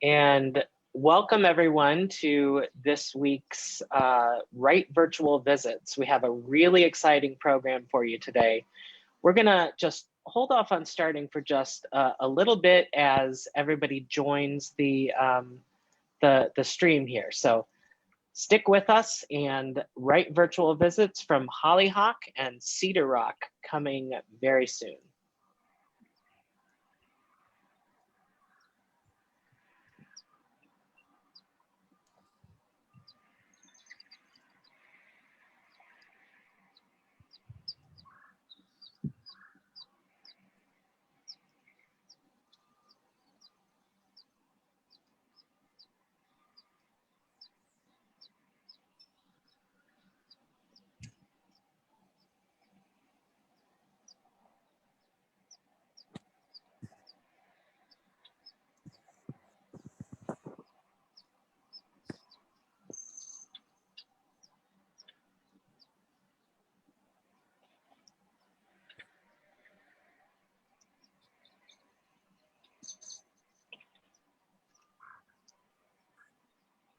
And welcome everyone to this week's Wright Virtual Visits. We have a really exciting program for you today. We're gonna just hold off on starting for just a little bit as everybody joins the stream here. So stick with us, and Wright Virtual Visits from Hollyhock and Cedar coming very soon.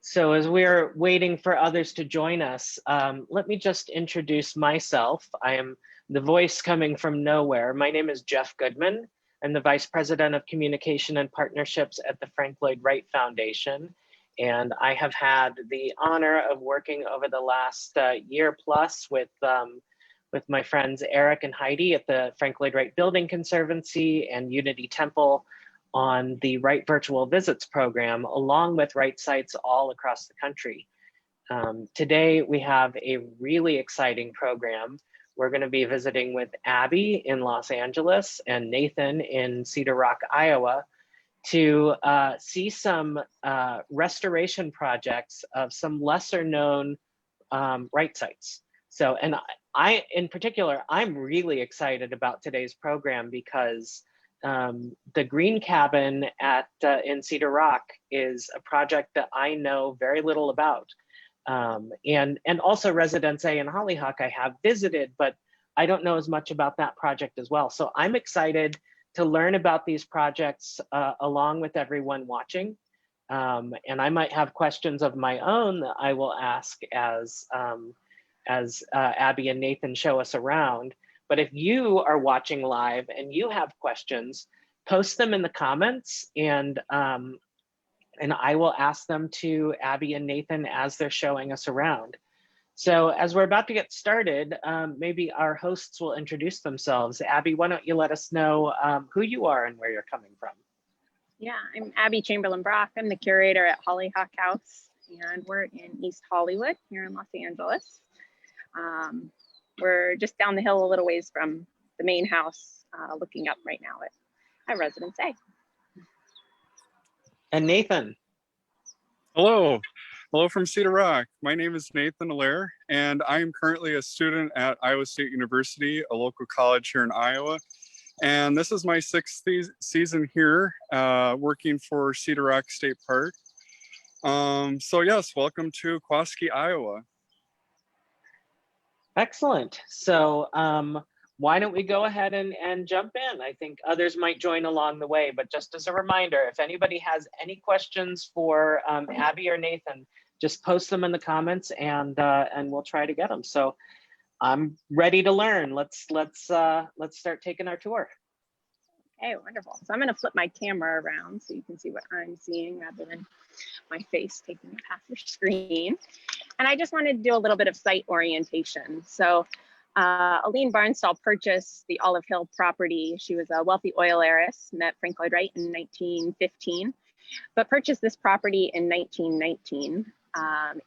So as we're waiting for others to join us, let me just introduce myself. I am the voice coming from nowhere. My name is Jeff Goodman. I'm the Vice President of Communication and Partnerships at the Frank Lloyd Wright Foundation. And I have had the honor of working over the last year plus with my friends Eric and Heidi at the Frank Lloyd Wright Building Conservancy and Unity Temple on the Wright Virtual Visits program, along with Wright sites all across the country. Today, we have a really exciting program. We're gonna be visiting with Abby in Los Angeles and Nathan in Cedar Rock, Iowa, to see some restoration projects of some lesser known Wright sites. So, and I, in particular, I'm really excited about today's program because the Green Cabin in Cedar Rock is a project that I know very little about. And also Residence A and Hollyhock I have visited, but I don't know as much about that project as well. So I'm excited to learn about these projects along with everyone watching. And I might have questions of my own that I will ask as Abby and Nathan show us around. But if you are watching live and you have questions, post them in the comments, and I will ask them to Abby and Nathan as they're showing us around. So as we're about to get started, maybe our hosts will introduce themselves. Abby, why don't you let us know who you are and where you're coming from? Yeah, I'm Abby Chamberlain Brock. I'm the curator at Hollyhock House, and we're in East Hollywood here in Los Angeles. We're just down the hill a little ways from the main house, looking up right now at Residence A. And Nathan. Hello. Hello from Cedar Rock. My name is Nathan Allaire, and I am currently a student at Iowa State University, a local college here in Iowa. And this is my sixth season here, working for Cedar Rock State Park. So yes, welcome to Quasqueton, Iowa. Excellent. So why don't we go ahead and jump in? I think others might join along the way, but just as a reminder, if anybody has any questions for Abby or Nathan, just post them in the comments and we'll try to get them. So I'm ready to learn. Let's start taking our tour. Okay, wonderful. So I'm going to flip my camera around so you can see what I'm seeing rather than my face taking up half your screen. And I just wanted to do a little bit of site orientation. So Aline Barnsdall purchased the Olive Hill property. She was a wealthy oil heiress, met Frank Lloyd Wright in 1915, but purchased this property in 1919.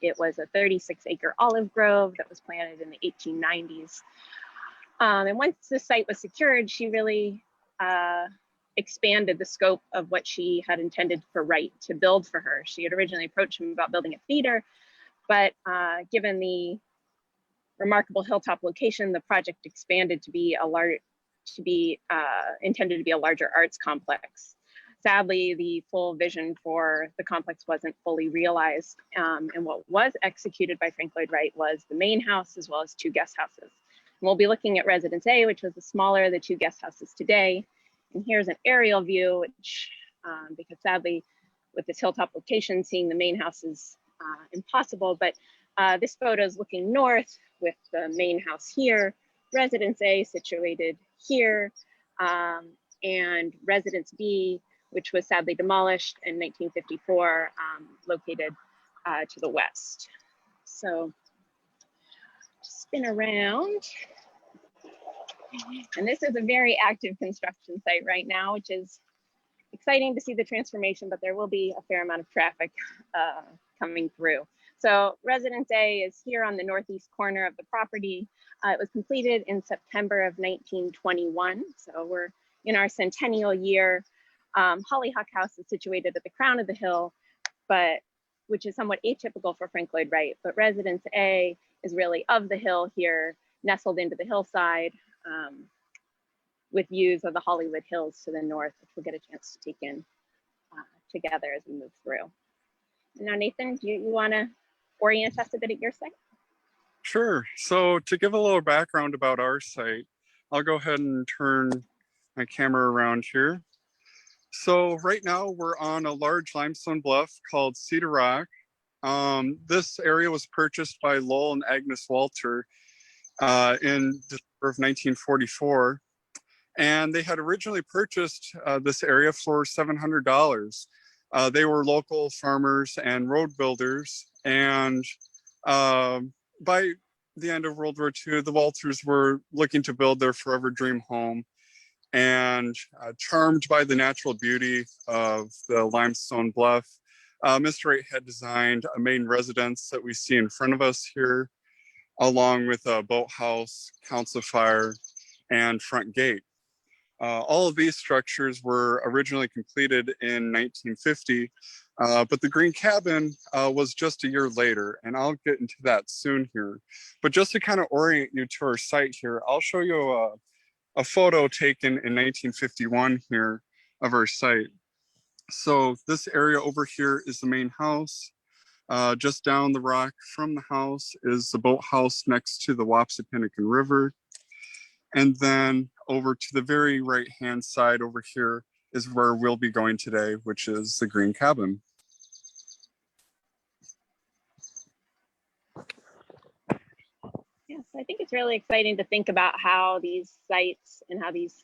It was a 36-acre olive grove that was planted in the 1890s. And once the site was secured, she really expanded the scope of what she had intended for Wright to build for her. She had originally approached him about building a theater, but given the remarkable hilltop location, the project expanded to be intended to be a larger arts complex. Sadly, the full vision for the complex wasn't fully realized, and what was executed by Frank Lloyd Wright was the main house as well as 2 guest houses. And we'll be looking at Residence A, which was the smaller of the 2 guest houses today. And here's an aerial view, which, because sadly, with this hilltop location, seeing the main house is impossible, but this photo is looking north with the main house here, Residence A situated here, and Residence B, which was sadly demolished in 1954, located to the west. So spin around. And this is a very active construction site right now, which is exciting to see the transformation, but there will be a fair amount of traffic coming through. So Residence A is here on the northeast corner of the property. It was completed in September of 1921. So we're in our centennial year. Hollyhock House is situated at the crown of the hill, which is somewhat atypical for Frank Lloyd Wright, but Residence A is really of the hill here, nestled into the hillside, with views of the Hollywood Hills to the north, which we'll get a chance to take in together as we move through. And now, Nathan, do you want to orient us a bit at your site? Sure. So to give a little background about our site, I'll go ahead and turn my camera around here. So right now we're on a large limestone bluff called Cedar Rock. This area was purchased by Lowell and Agnes Walter in December of 1944. And they had originally purchased this area for $700. They were local farmers and road builders. And by the end of World War II, the Walters were looking to build their forever dream home. And charmed by the natural beauty of the limestone bluff, Mr. Wright had designed a main residence that we see in front of us here, along with a boathouse, council fire, and front gate. All of these structures were originally completed in 1950, but the green cabin was just a year later, and I'll get into that soon here. But just to kind of orient you to our site here, I'll show you a photo taken in 1951 here of our site. So this area over here is the main house. Just down the rock from the house is the boathouse next to the Wapsipinicon River. And then over to the very right-hand side over here is where we'll be going today, which is the green cabin. Yes, I think it's really exciting to think about how these sites and how these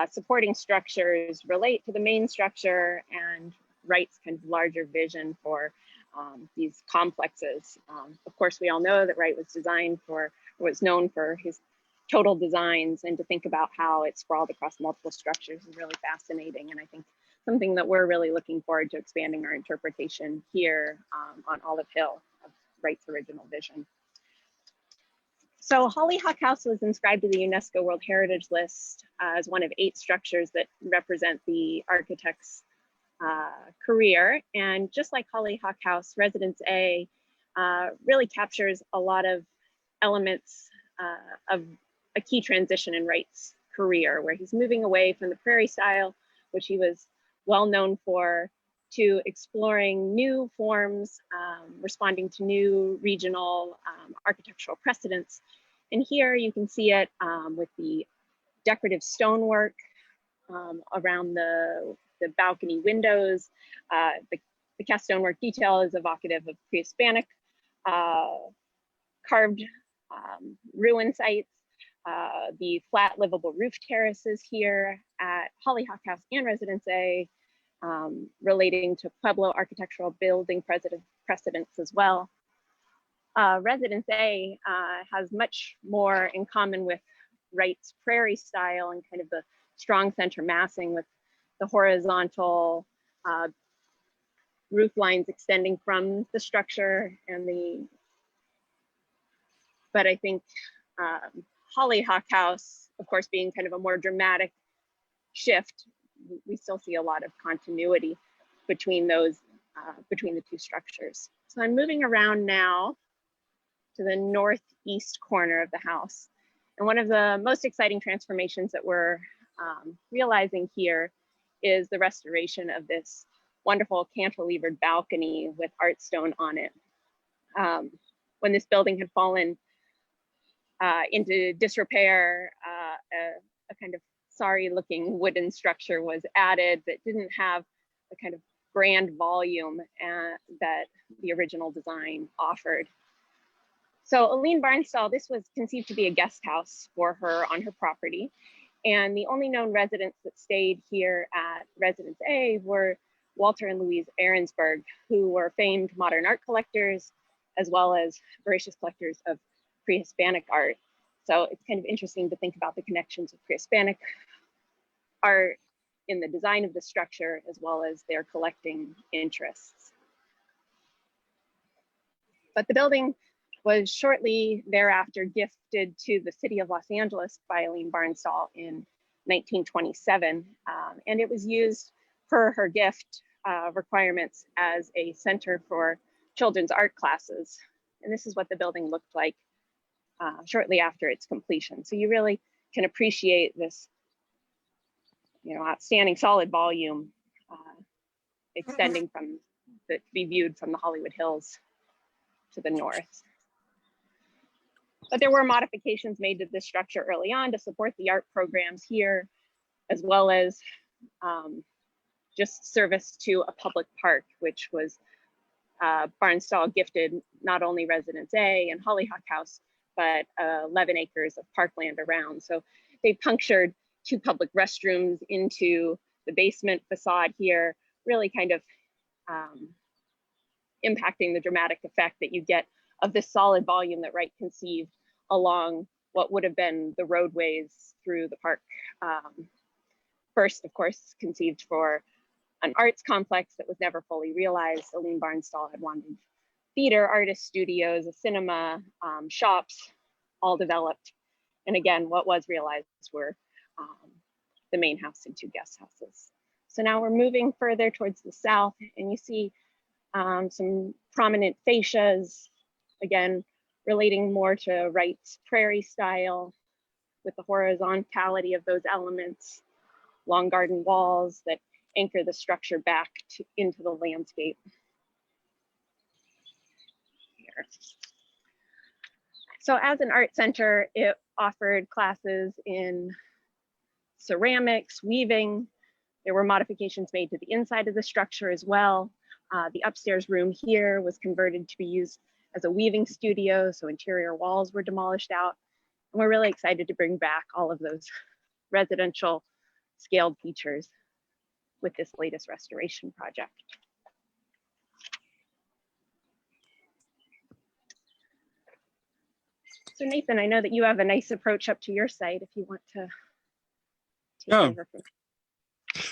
supporting structures relate to the main structure and Wright's kind of larger vision for these complexes. Of course, we all know that Wright was known for his total designs, and to think about how it sprawled across multiple structures is really fascinating. And I think something that we're really looking forward to expanding our interpretation here on Olive Hill of Wright's original vision. So Hollyhock House was inscribed to the UNESCO World Heritage List as one of 8 structures that represent the architect's career. And just like Hollyhock House, Residence A really captures a lot of elements of a key transition in Wright's career, where he's moving away from the prairie style, which he was well known for, to exploring new forms, responding to new regional architectural precedents. And here you can see it with the decorative stonework around the balcony windows. The cast stonework detail is evocative of pre-Hispanic carved ruin sites. The flat livable roof terraces here at Hollyhock House and Residence A, relating to Pueblo architectural building precedents as well. Residence A has much more in common with Wright's prairie style and kind of the strong center massing with the horizontal roof lines extending from the structure and but I think Hollyhock House, of course, being kind of a more dramatic shift, we still see a lot of continuity between those, between the two structures. So I'm moving around now to the northeast corner of the house. And one of the most exciting transformations that we're realizing here is the restoration of this wonderful cantilevered balcony with art stone on it. When this building had fallen into disrepair, a kind of sorry looking wooden structure was added that didn't have the kind of grand volume that the original design offered. So Aline Barnsdall, this was conceived to be a guest house for her on her property. And the only known residents that stayed here at Residence A were Walter and Louise Ahrensberg, who were famed modern art collectors, as well as voracious collectors of pre-Hispanic art. So it's kind of interesting to think about the connections of pre-Hispanic art in the design of the structure, as well as their collecting interests. But the building was shortly thereafter gifted to the city of Los Angeles by Aline Barnsdall in 1927. And it was used per her gift requirements as a center for children's art classes. And this is what the building looked like shortly after its completion. So you really can appreciate this, outstanding solid volume extending from to be viewed from the Hollywood Hills to the north. But there were modifications made to this structure early on to support the art programs here, as well as just service to a public park, which was Barnsdall gifted not only Residence A and Hollyhock House, but 11 acres of parkland around. So they punctured 2 public restrooms into the basement facade here, really kind of impacting the dramatic effect that you get of this solid volume that Wright conceived along what would have been the roadways through the park. First, of course, conceived for an arts complex that was never fully realized. Aline Barnsdall had wanted theater, artist studios, a cinema, shops, all developed. And again, what was realized were the main house and 2 guest houses. So now we're moving further towards the south, and you see some prominent fascias, again, relating more to Wright's prairie style with the horizontality of those elements, long garden walls that anchor the structure back into the landscape. Here. So as an art center, it offered classes in ceramics, weaving. There were modifications made to the inside of the structure as well. The upstairs room here was converted to be used as a weaving studio, so interior walls were demolished out. And we're really excited to bring back all of those residential scaled features with this latest restoration project. So Nathan, I know that you have a nice approach up to your site if you want to take over.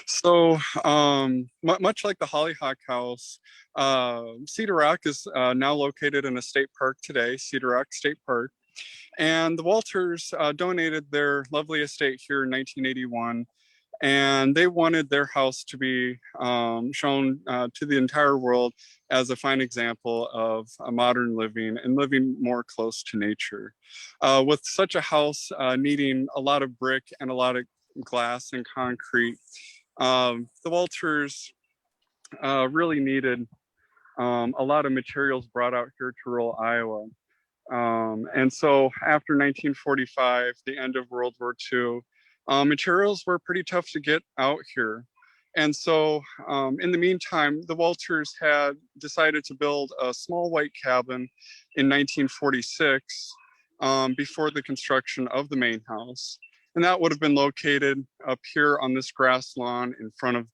So much like the Hollyhock House, Cedar Rock is now located in a state park today, Cedar Rock State Park. And the Walters donated their lovely estate here in 1981. And they wanted their house to be shown to the entire world as a fine example of a modern living and living more close to nature. With such a house needing a lot of brick and a lot of glass and concrete, the Walters really needed a lot of materials brought out here to rural Iowa. And so after 1945, the end of World War II, materials were pretty tough to get out here. And so in the meantime, the Walters had decided to build a small white cabin in 1946 before the construction of the main house. And that would have been located up here on this grass lawn in front of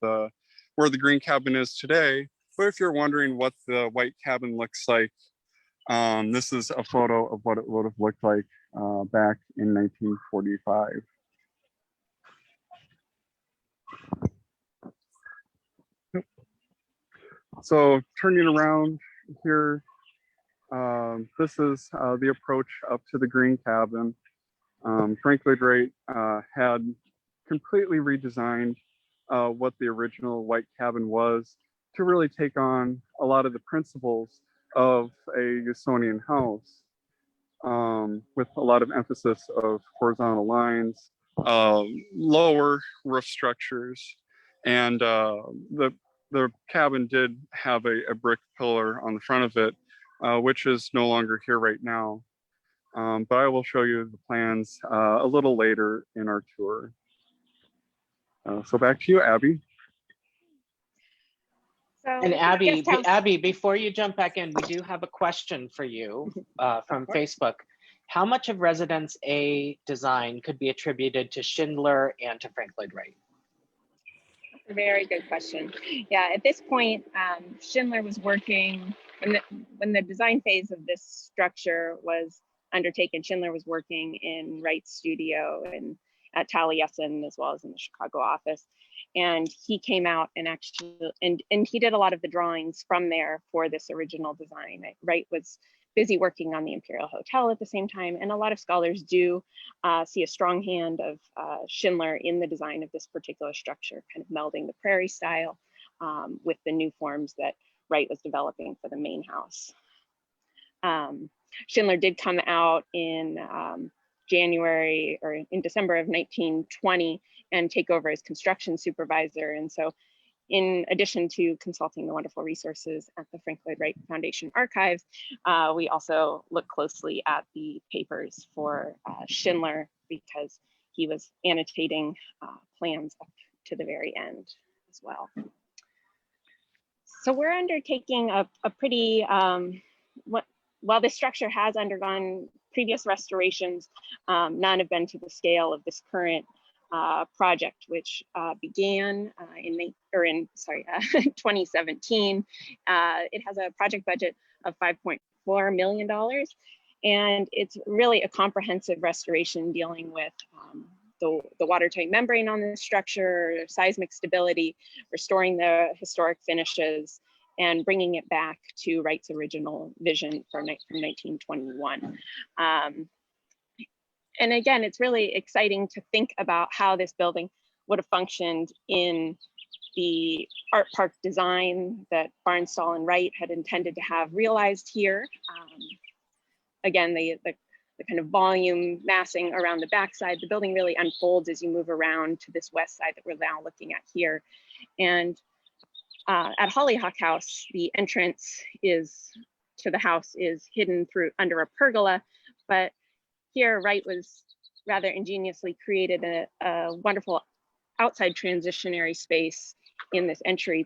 where the green cabin is today. But if you're wondering what the white cabin looks like, this is a photo of what it would have looked like back in 1945. So turning around here, this is the approach up to the green cabin. Frank Lloyd Wright had completely redesigned what the original white cabin was to really take on a lot of the principles of a Usonian house, with a lot of emphasis of horizontal lines, lower roof structures, and the cabin did have a brick pillar on the front of it, which is no longer here right now. But I will show you the plans a little later in our tour. So back to you, Abby. And So Abby, guest house. Abby, before you jump back in, we do have a question for you from Facebook. How much of Residence A design could be attributed to Schindler and to Frank Lloyd Wright? A very good question. Yeah, at this point, Schindler was working, when the design phase of this structure was undertaken, Schindler was working in Wright's studio and at Taliesin, as well as in the Chicago office. And he came out and actually, and he did a lot of the drawings from there for this original design. Wright was busy working on the Imperial Hotel at the same time. And a lot of scholars do see a strong hand of Schindler in the design of this particular structure, kind of melding the prairie style with the new forms that Wright was developing for the main house. Schindler did come out in January or in December of 1920 and take over as construction supervisor. And so in addition to consulting the wonderful resources at the Frank Lloyd Wright Foundation archives, we also look closely at the papers for Schindler because he was annotating plans up to the very end as well. So we're undertaking a pretty, while this structure has undergone previous restorations, none have been to the scale of this current project, which began in 2017. It has a project budget of $5.4 million. And it's really a comprehensive restoration dealing with the watertight membrane on the structure, seismic stability, restoring the historic finishes, and bringing it back to Wright's original vision from 1921. And again, it's really exciting to think about how this building would have functioned in the art park design that Barnsdall and Wright had intended to have realized here. Again, the kind of volume massing around the backside, the building really unfolds as you move around to this west side that we're now looking at here. And at Hollyhock House, the entrance to the house is hidden under a pergola, but here Wright was rather ingeniously created a wonderful outside transitionary space in this entryway.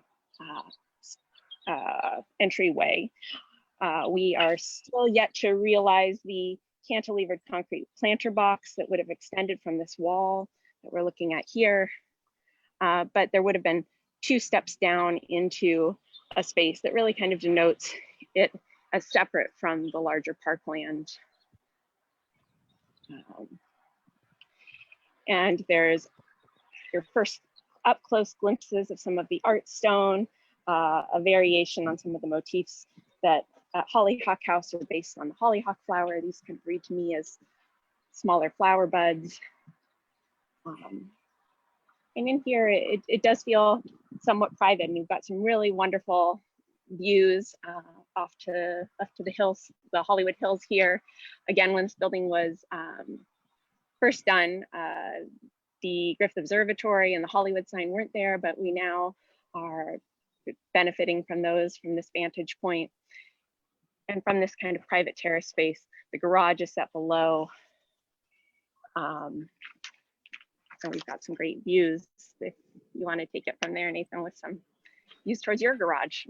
We are still yet to realize the cantilevered concrete planter box that would have extended from this wall that we're looking at here, but there would have been 2 steps down into a space that really kind of denotes it as separate from the larger parkland. And there's your first up close glimpses of some of the art stone, a variation on some of the motifs that at Hollyhock House are based on the hollyhock flower. These can read to me as smaller flower buds. And in here, it does feel somewhat private, and you've got some really wonderful views off to the hills, the Hollywood Hills here. Again, when this building was first done, the Griffith Observatory and the Hollywood sign weren't there, but we now are benefiting from those from this vantage point. And from this kind of private terrace space, the garage is set below. So we've got some great views. If you want to take it from there, Nathan, with some views towards your garage.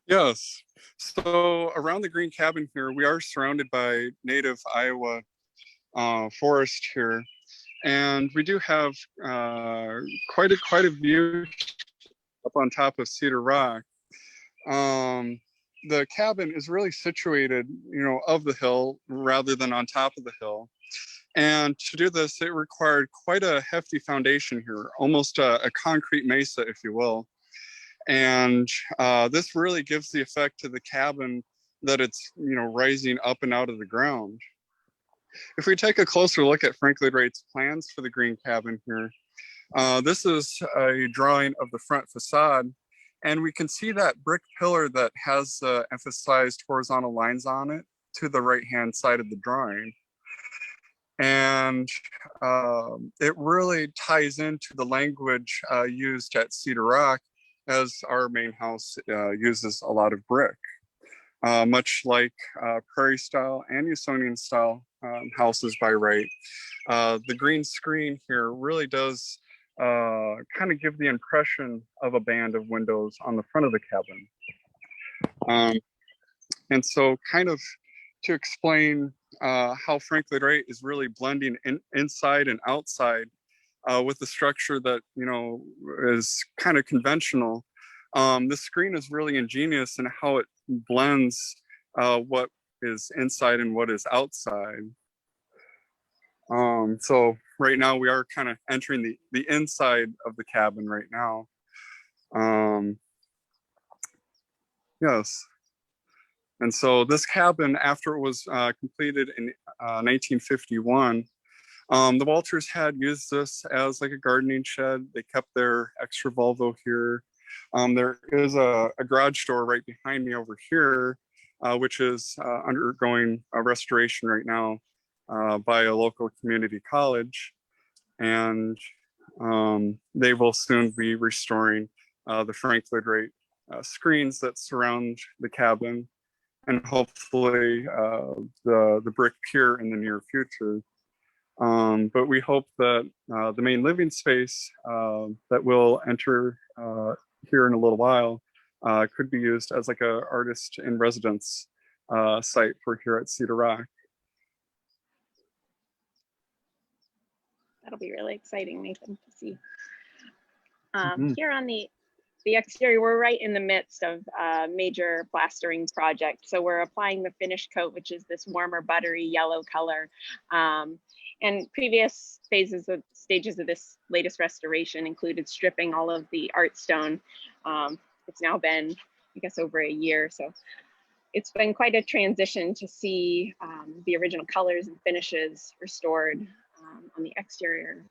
Yes. So around the green cabin here, we are surrounded by native Iowa forest here. And we do have quite a view up on top of Cedar Rock. The cabin is really situated, of the hill rather than on top of the hill. And to do this, it required quite a hefty foundation here, almost a concrete mesa, if you will. And this really gives the effect to the cabin that it's, rising up and out of the ground. If we take a closer look at Frank Lloyd Wright's plans for the green cabin here, this is a drawing of the front facade. And we can see that brick pillar that has emphasized horizontal lines on it to the right-hand side of the drawing. And it really ties into the language used at Cedar Rock, as our main house uses a lot of brick, much like prairie style and Usonian style houses by Wright. The green screen here really does kind of give the impression of a band of windows on the front of the cabin. And so kind of to explain how Frank Lloyd Wright is really blending inside and outside with the structure that, you know, is kind of conventional. The screen is really ingenious in how it blends what is inside and what is outside. So right now we are kind of entering the inside of the cabin right now. Yes. And so this cabin, after it was completed in 1951, the Walters had used this as like a gardening shed. They kept their extra Volvo here. There is a garage door right behind me over here, which is undergoing a restoration right now by a local community college. And they will soon be restoring the Frank Lloyd Wright screens that surround the cabin, and hopefully the brick pier in the near future. But we hope that the main living space that will enter here in a little while could be used as like a artist in residence site for here at Cedar Rock. That'll be really exciting, Nathan, to see. Here on the exterior, we're right in the midst of a major plastering project. So we're applying the finish coat, which is this warmer, buttery yellow color. And previous stages of this latest restoration included stripping all of the art stone. It's now been, I guess, over a year. So it's been quite a transition to see the original colors and finishes restored on the exterior.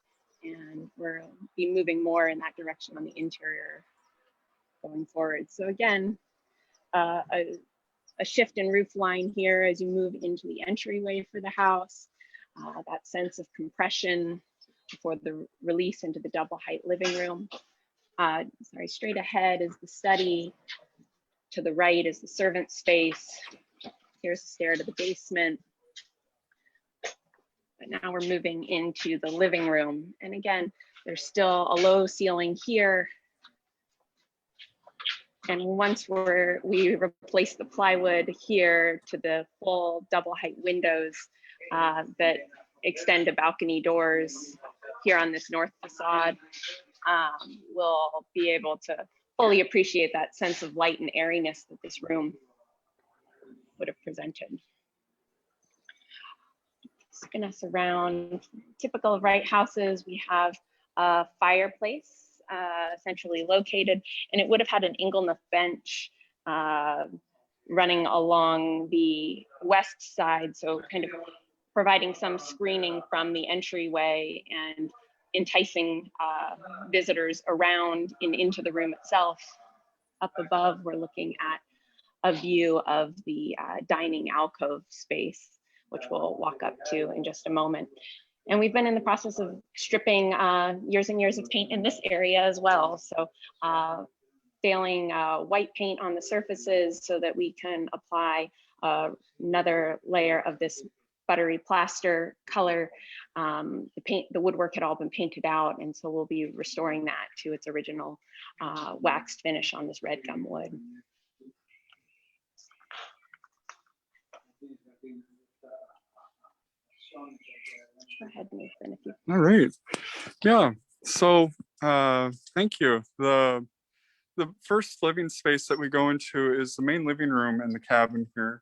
And we'll be moving more in that direction on the interior going forward. So again, a shift in roof line here as you move into the entryway for the house. That sense of compression before the release into the double height living room. Straight ahead is the study. To the right is the servant space. Here's the stair to the basement. But now we're moving into the living room. And again, there's still a low ceiling here. And once we replace the plywood here to the full double height windows that extend to balcony doors here on this north facade, we'll be able to fully appreciate that sense of light and airiness that this room would have presented. Spin us around. Typical of Wright houses, we have a fireplace essentially located, and it would have had an Inglenook bench running along the west side, so kind of providing some screening from the entryway and enticing visitors around and into the room itself. Up above, we're looking at a view of the dining alcove space, which we'll walk up to in just a moment. And we've been in the process of stripping years and years of paint in this area as well. So failing white paint on the surfaces so that we can apply another layer of this buttery plaster color. The woodwork had all been painted out, and so we'll be restoring that to its original waxed finish on this red gum wood. Go ahead, Nathan, if you. All right. Yeah. So thank you. The first living space that we go into is the main living room in the cabin here.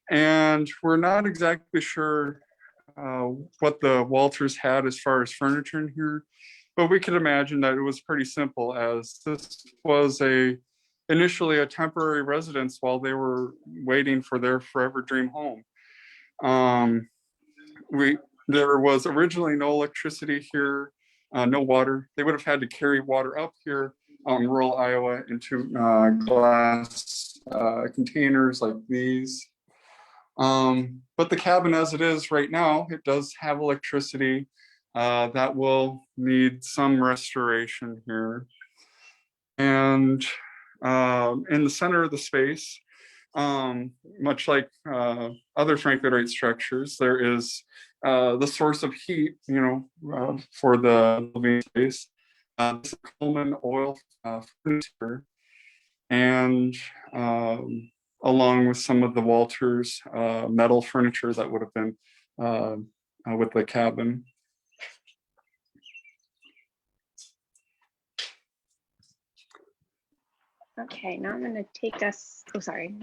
And we're not exactly sure what the Walters had as far as furniture in here, but we could imagine that it was pretty simple, as this was initially a temporary residence while they were waiting for their forever dream home. There was originally no electricity here, no water. They would have had to carry water up here in rural Iowa into glass containers like these. But the cabin as it is right now, it does have electricity. That will need some restoration here. And in the center of the space, much like other Frank Lloyd Wright structures, there is the source of heat, for the living space. This is Coleman oil furniture, and along with some of the Walters metal furniture that would have been with the cabin. Okay, now I'm going to take us, oh, sorry.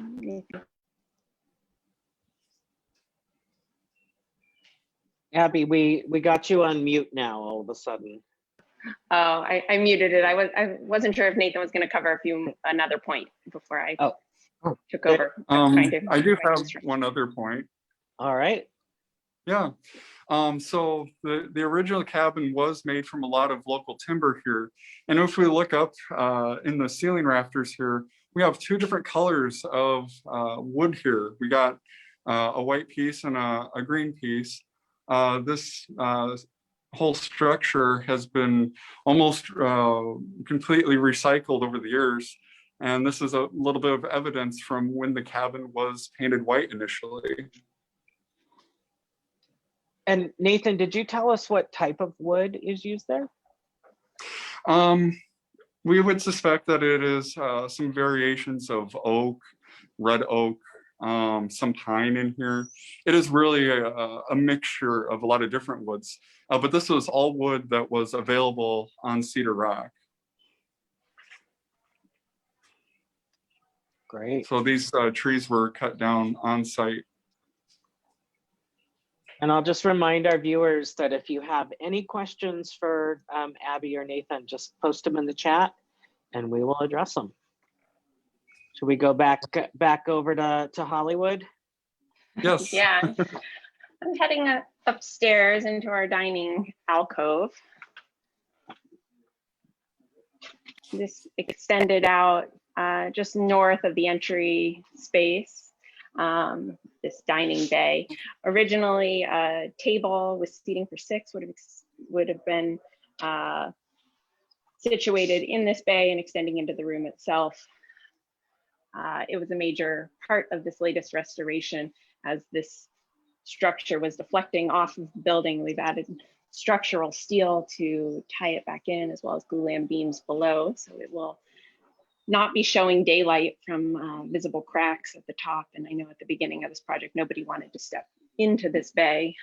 Abby, we got you on mute now all of a sudden. Oh, I muted it. I wasn't sure if Nathan was going to cover another point before I took over. I do have one other point. All right. Yeah. So the original cabin was made from a lot of local timber here. And if we look up in the ceiling rafters here, we have two different colors of wood here. We got a white piece and a green piece. This whole structure has been almost completely recycled over the years. And this is a little bit of evidence from when the cabin was painted white initially. And Nathan, did you tell us what type of wood is used there? We would suspect that it is some variations of oak, red oak, some pine in here. It is really a mixture of a lot of different woods, but this was all wood that was available on Cedar Rock. Great. So these trees were cut down on site. And I'll just remind our viewers that if you have any questions for Abby or Nathan, just post them in the chat and we will address them. Should we go back over to Hollywood? Yes. Yeah, I'm heading upstairs into our dining alcove. This extended out just north of the entry space, this dining bay. Originally, a table with seating for 6 would have been situated in this bay and extending into the room itself. It was a major part of this latest restoration as this structure was deflecting off of the building. We've added structural steel to tie it back in, as well as glulam beams below, so it will not be showing daylight from visible cracks at the top. And I know at the beginning of this project, nobody wanted to step into this bay,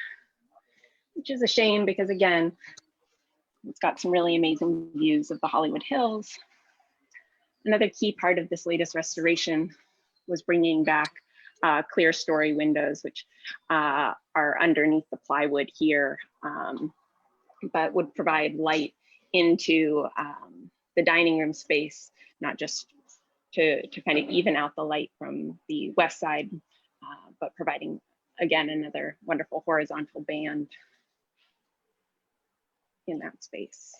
which is a shame because, again, it's got some really amazing views of the Hollywood Hills. Another key part of this latest restoration was bringing back clear story windows, which are underneath the plywood here, but would provide light into the dining room space, not just to kind of even out the light from the west side, but providing, again, another wonderful horizontal band in that space.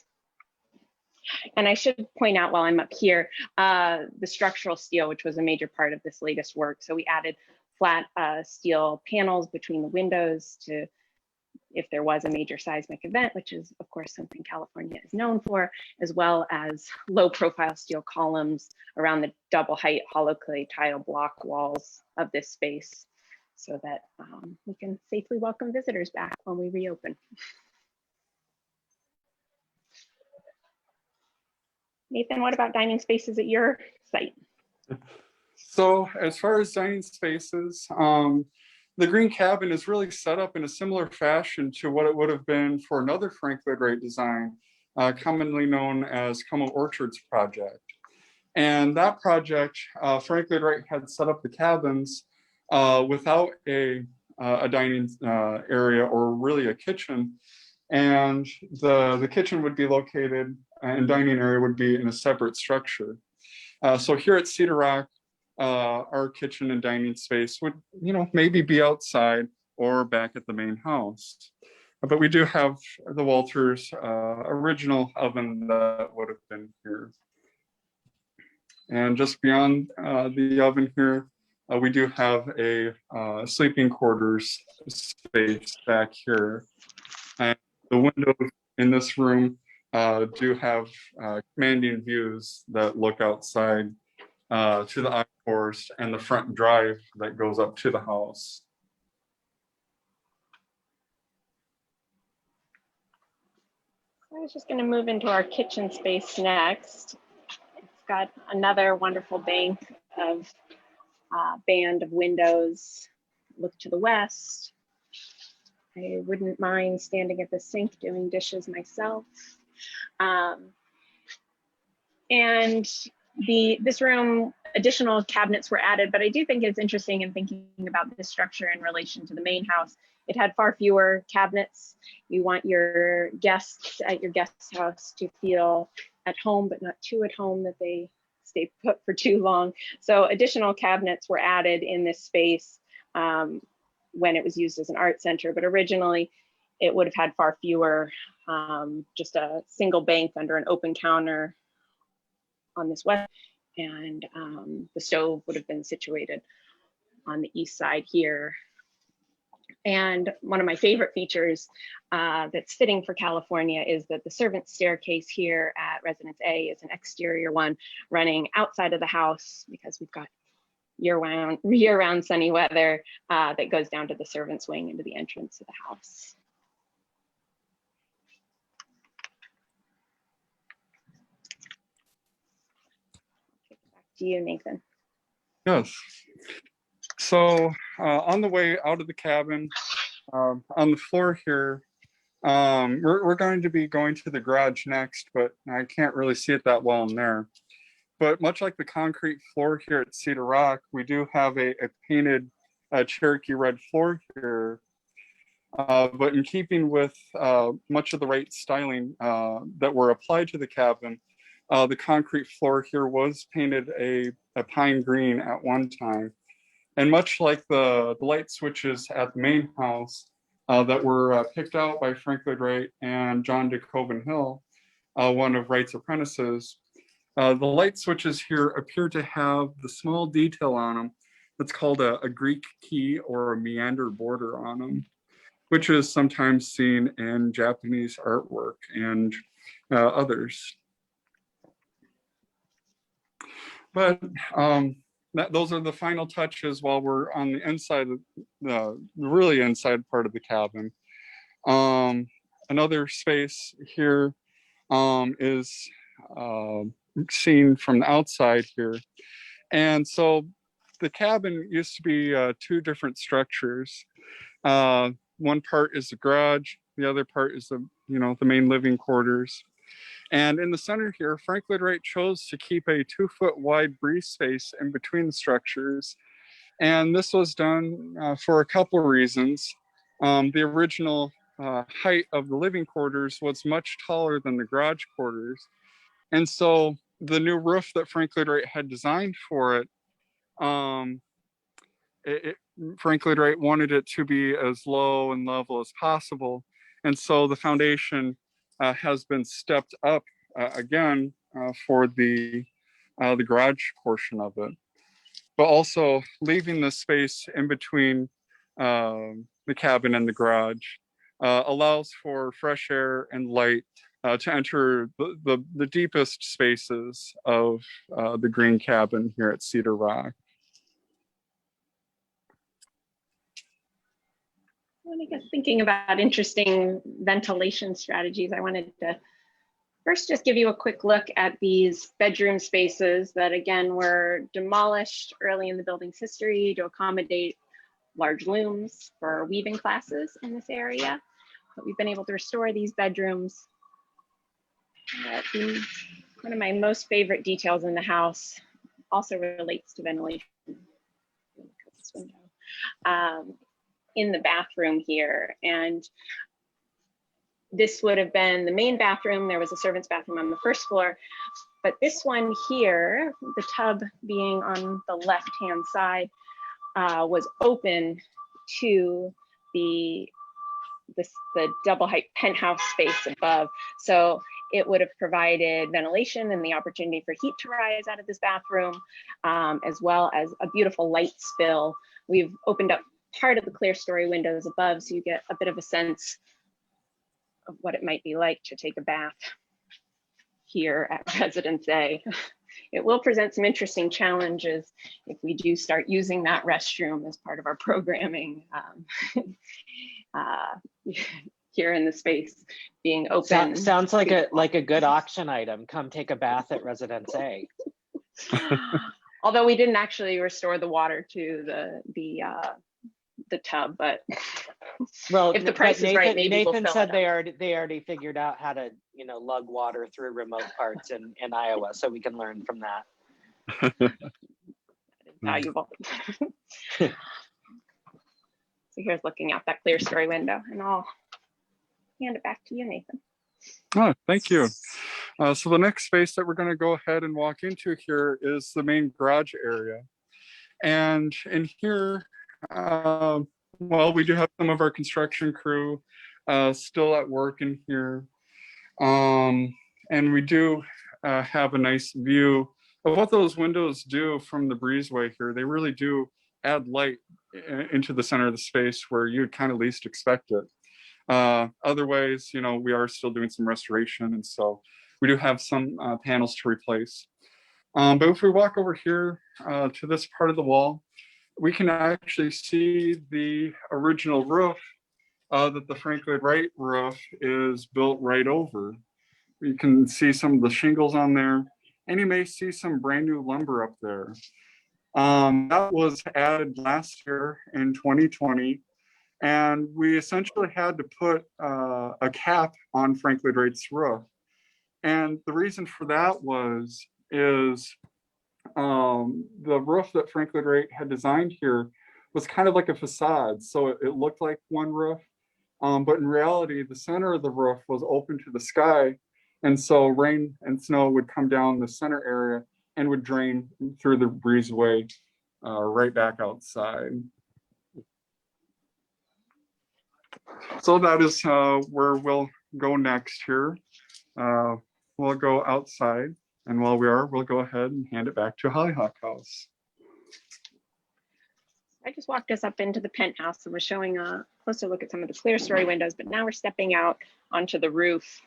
And I should point out while I'm up here, the structural steel, which was a major part of this latest work. So we added flat steel panels between the windows to, if there was a major seismic event, which is of course something California is known for, as well as low profile steel columns around the double height hollow clay tile block walls of this space, so that we can safely welcome visitors back when we reopen. Nathan, what about dining spaces at your site? So as far as dining spaces, the green cabin is really set up in a similar fashion to what it would have been for another Frank Lloyd Wright design, commonly known as Como Orchards project. And that project, Frank Lloyd Wright had set up the cabins without a dining area or really a kitchen. And the kitchen would be located and dining area would be in a separate structure. So here at Cedar Rock, our kitchen and dining space would, maybe be outside or back at the main house. But we do have the Walters original oven that would have been here. And just beyond the oven here, we do have a sleeping quarters space back here. And the windows in this room do have commanding views that look outside to the I-forest and the front drive that goes up to the house. was just going to move into our kitchen space next. It's got another wonderful bank of band of windows. Look to the west. I wouldn't mind standing at the sink doing dishes myself. And this room, additional cabinets were added, but I do think it's interesting in thinking about this structure in relation to the main house. It had far fewer cabinets. You want your guests at your guest house to feel at home, but not too at home that they stay put for too long. So additional cabinets were added in this space when it was used as an art center, but originally it would have had far fewer, just a single bank under an open counter on this west, and the stove would have been situated on the east side here. And one of my favorite features that's fitting for California is that the servant staircase here at Residence A is an exterior one running outside of the house, because we've got year-round sunny weather that goes down to the servants' wing into the entrance of the house. Take it back to you, Nathan. Yes. So on the way out of the cabin, on the floor here, we're going to be going to the garage next, but I can't really see it that well in there. But much like the concrete floor here at Cedar Rock, we do have a painted Cherokee red floor here. But in keeping with much of the right styling that were applied to the cabin, the concrete floor here was painted a pine green at one time. And much like the light switches at the main house that were picked out by Frank Lloyd Wright and John de Coven Hill, one of Wright's apprentices, the light switches here appear to have the small detail on them that's called a Greek key or a meander border on them, which is sometimes seen in Japanese artwork and others. But those are the final touches while we're on the inside, the really inside part of the cabin. Another space here is seen from the outside here. And so the cabin used to be two different structures. One part is the garage, the other part is the main living quarters. And in the center here, Frank Lloyd Wright chose to keep a 2-foot wide breeze space in between the structures. And this was done for a couple of reasons. The original height of the living quarters was much taller than the garage quarters. And so the new roof that Frank Lloyd Wright had designed for it, Frank Lloyd Wright wanted it to be as low and level as possible. And so the foundation has been stepped up again for the garage portion of it, but also leaving the space in between the cabin and the garage allows for fresh air and light to enter the deepest spaces of the green cabin here at Cedar Rock. I guess thinking about interesting ventilation strategies, I wanted to first just give you a quick look at these bedroom spaces that again were demolished early in the building's history to accommodate large looms for weaving classes in this area. But we've been able to restore these bedrooms. One of my most favorite details in the house also relates to ventilation. In the bathroom here, and this would have been the main bathroom. There was a servant's bathroom on the first floor, but this one here, the tub being on the left-hand side, was open to the double height penthouse space above. So it would have provided ventilation and the opportunity for heat to rise out of this bathroom, as well as a beautiful light spill. We've opened up part of the clear story windows above, so you get a bit of a sense of what it might be like to take a bath here at Residence A. It will present some interesting challenges if we do start using that restroom as part of our programming here in the space being open. Sounds like a good auction item. Come take a bath at Residence A. Although we didn't actually restore the water to the tub, but well, if the price is right, maybe Nathan we'll said they already figured out how to lug water through remote parts in Iowa, so we can learn from that. That is valuable. So here's looking out that clear story window, and I'll hand it back to you, Nathan. Oh, thank you. So the next space that we're going to go ahead and walk into here is the main garage area. And in here, well, we do have some of our construction crew still at work in here. And we do have a nice view of what those windows do from the breezeway here. They really do add light into the center of the space where you'd kind of least expect it. Other ways, we are still doing some restoration, and so we do have some panels to replace. But if we walk over here to this part of the wall, we can actually see the original roof that the Frank Lloyd Wright roof is built right over. You can see some of the shingles on there, and you may see some brand new lumber up there. That was added last year in 2020. And we essentially had to put a cap on Frank Lloyd Wright's roof. And the reason for that is the roof that Frank Lloyd Wright had designed here was kind of like a facade. So it looked like one roof, but in reality, the center of the roof was open to the sky. And so rain and snow would come down the center area and would drain through the breezeway right back outside. So that is where we'll go next here. We'll go outside, and while we'll go ahead and hand it back to Hollyhock House. I just walked us up into the penthouse, and we're showing a closer look at some of the clear story windows, but now we're stepping out onto the roof.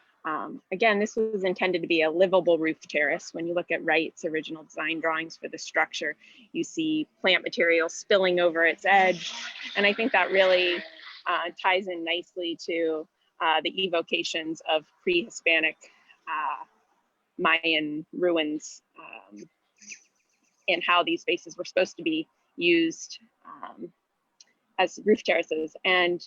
Again, this was intended to be a livable roof terrace. When you look at Wright's original design drawings for the structure, you see plant material spilling over its edge. And I think that really ties in nicely to the evocations of pre-Hispanic Mayan ruins and how these spaces were supposed to be used as roof terraces. And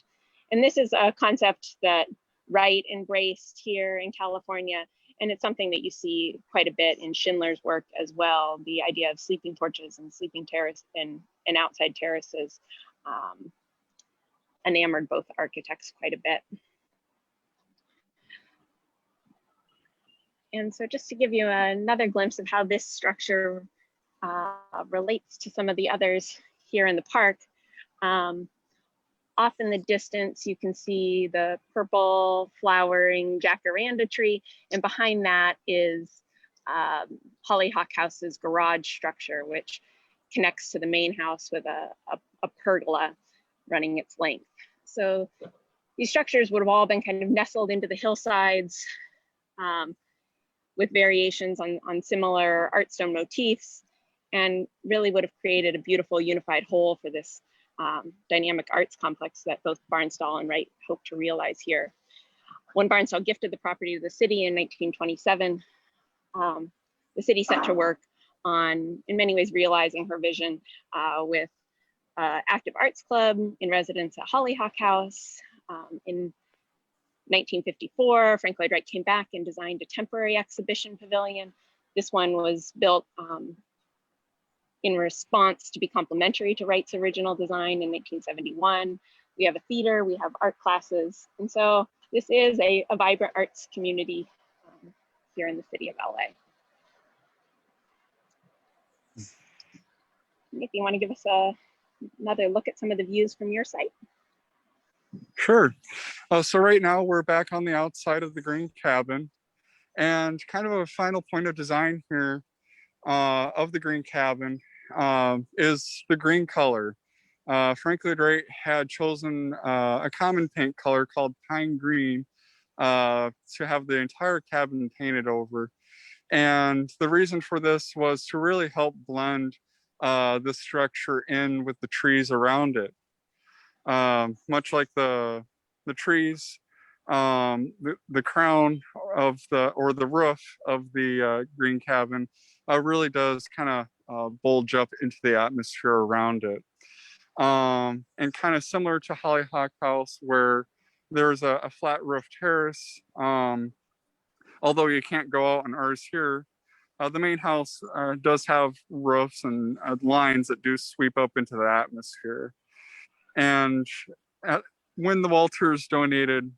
this is a concept that Wright embraced here in California, and it's something that you see quite a bit in Schindler's work as well. The idea of sleeping porches and sleeping terrace and outside terraces enamored both architects quite a bit. And so just to give you another glimpse of how this structure relates to some of the others here in the park, off in the distance, you can see the purple flowering jacaranda tree, and behind that is Hollyhock House's garage structure, which connects to the main house with a pergola running its length. So these structures would have all been kind of nestled into the hillsides with variations on similar art stone motifs, and really would have created a beautiful unified whole for this dynamic arts complex that both Barnsdall and Wright hope to realize here. When Barnsdall gifted the property to the city in 1927, the city set to work on, in many ways, realizing her vision with Active Arts Club in residence at Hollyhock House. In 1954, Frank Lloyd Wright came back and designed a temporary exhibition pavilion. This one was built in response to be complementary to Wright's original design in 1971. We have a theater, we have art classes. And so this is a vibrant arts community here in the city of LA. If you want to give us another look at some of the views from your site. Sure. So right now we're back on the outside of the green cabin, and kind of a final point of design here of the green cabin is the green color. Frank Lloyd Wright had chosen a common paint color called pine green to have the entire cabin painted over. And the reason for this was to really help blend the structure in with the trees around it. Much like the trees the crown of or the roof of the green cabin really does kind of bulge up into the atmosphere around it. And kind of similar to Hollyhock House, where there's a flat roof terrace. Although you can't go out on ours here, the main house does have roofs and lines that do sweep up into the atmosphere. And when the Walters donated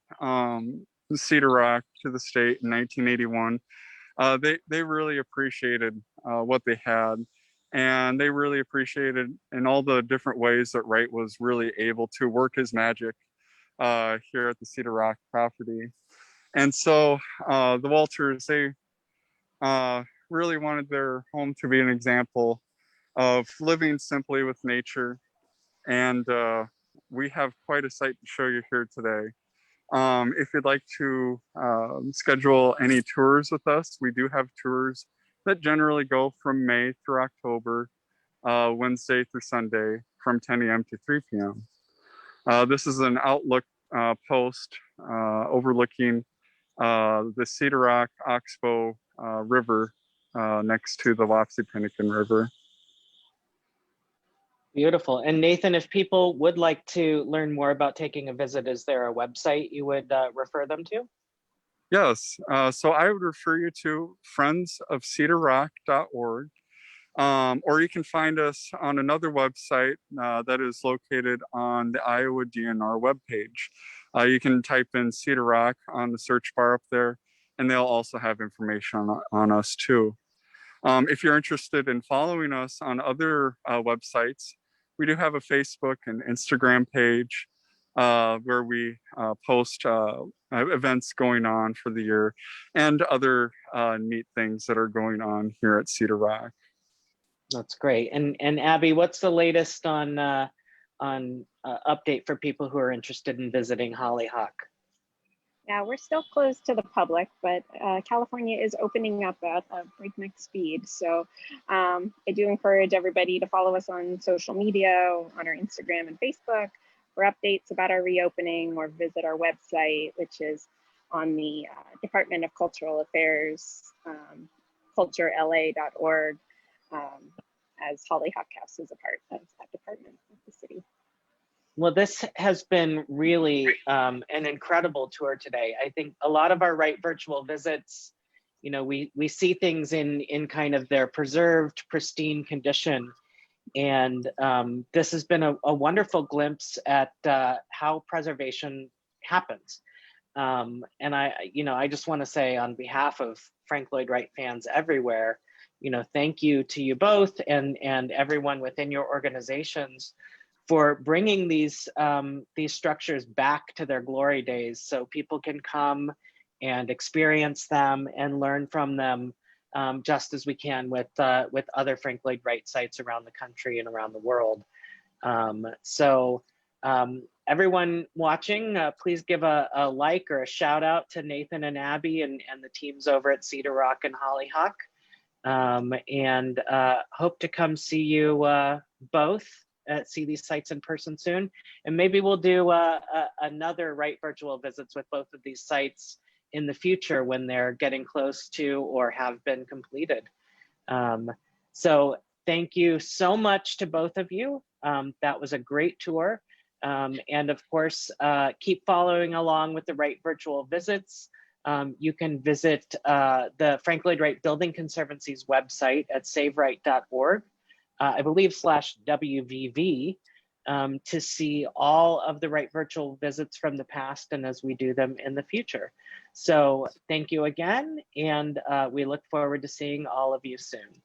Cedar Rock to the state in 1981, they really appreciated what they had. And they really appreciated in all the different ways that Wright was really able to work his magic here at the Cedar Rock property. And so the Walters, they really wanted their home to be an example of living simply with nature. And we have quite a site to show you here today. If you'd like to schedule any tours with us, we do have tours that generally go from May through October, Wednesday through Sunday from 10 a.m. to 3 p.m. This is an outlook post overlooking the Cedar Rock Oxbow River next to the Wapsipinicon River. Beautiful. And Nathan, if people would like to learn more about taking a visit, is there a website you would refer them to? Yes. So I would refer you to friendsofcedarrock.org, or you can find us on another website that is located on the Iowa DNR webpage. You can type in Cedar Rock on the search bar up there, and they'll also have information on us too. If you're interested in following us on other websites, we do have a Facebook and Instagram page where we post events going on for the year and other neat things that are going on here at Cedar Rock. That's great. And Abby, what's the latest on update for people who are interested in visiting Hollyhock? Yeah, we're still closed to the public, but California is opening up at a breakneck speed. So I do encourage everybody to follow us on social media, on our Instagram and Facebook, for updates about our reopening, or visit our website, which is on the Department of Cultural Affairs, culturela.org, as Hollyhock House is a part of that department of the city. Well, this has been really an incredible tour today. I think a lot of our Wright Virtual Visits, you know, we see things in kind of their preserved, pristine condition. And this has been a wonderful glimpse at how preservation happens. And I just want to say, on behalf of Frank Lloyd Wright fans everywhere, thank you to you both and everyone within your organizations for bringing these structures back to their glory days, so people can come and experience them and learn from them, just as we can with other Frank Lloyd Wright sites around the country and around the world. Everyone watching, please give a like or a shout out to Nathan and Abby and the teams over at Cedar Rock and Hollyhock, and hope to come see you both. See these sites in person soon, and maybe we'll do another Wright Virtual Visits with both of these sites in the future when they're getting close to or have been completed. So thank you so much to both of you. That was a great tour, and of course keep following along with the Wright Virtual Visits. You can visit the Frank Lloyd Wright Building Conservancy's website at savewright.org. I believe /WVV, to see all of the Wright Virtual Visits from the past and as we do them in the future. So thank you again, and we look forward to seeing all of you soon.